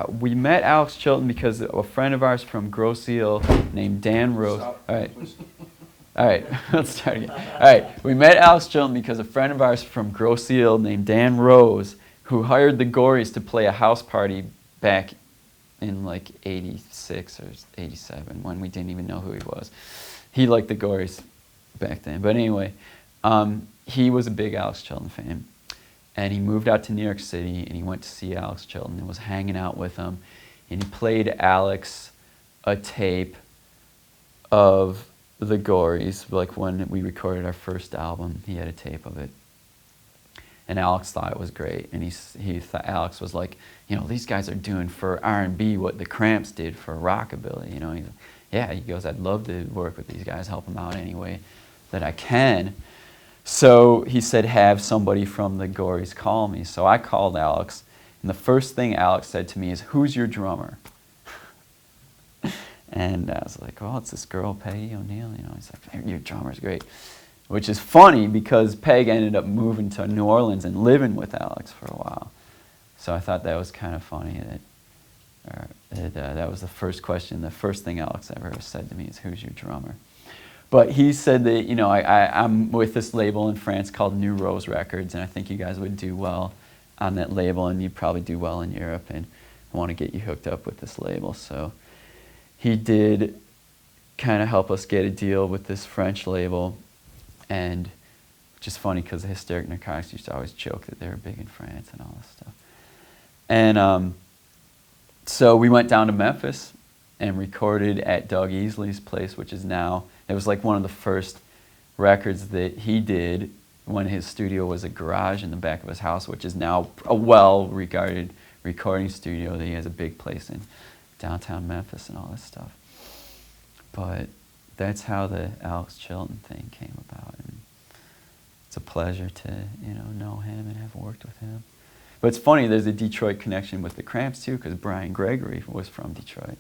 We met Alex Chilton because a friend of ours from Grosse Ile named Dan Rose. Stop, All right. please. All right, let's start again. All right, we met Alex Chilton because a friend of ours from Grosse Ile named Dan Rose, who hired the Gories to play a house party back in like 86 or 87 when we didn't even know who he was. He liked the Gories back then. But anyway, he was a big Alex Chilton fan. And he moved out to New York City and he went to see Alex Chilton and was hanging out with him. And he played Alex a tape of the Gories, like when we recorded our first album, he had a tape of it. And Alex thought it was great. And he thought Alex was like, you know, these guys are doing for R&B what the Cramps did for rockabilly. You know, he's like, yeah, he goes, I'd love to work with these guys, help them out any way that I can. So he said, have somebody from the Gories call me. So I called Alex, and the first thing Alex said to me is, who's your drummer? And I was like, oh, it's this girl, Peggy O'Neill. You know, he's like, your drummer's great. Which is funny because Peg ended up moving to New Orleans and living with Alex for a while. So I thought that was kind of funny that was the first question. The first thing Alex ever said to me is, who's your drummer? But he said that, you know, I'm with this label in France called New Rose Records, and I think you guys would do well on that label, and you'd probably do well in Europe, and I want to get you hooked up with this label. So he did kind of help us get a deal with this French label, and which is funny because the Hysteric Narcotics used to always joke that they were big in France and all this stuff. And so we went down to Memphis and recorded at Doug Easley's place, which is now, it was like one of the first records that he did when his studio was a garage in the back of his house, which is now a well-regarded recording studio that he has a big place in downtown Memphis and all this stuff. But that's how the Alex Chilton thing came about. And it's a pleasure to, you know him and have worked with him. But it's funny, there's a Detroit connection with the Cramps too, because Brian Gregory was from Detroit.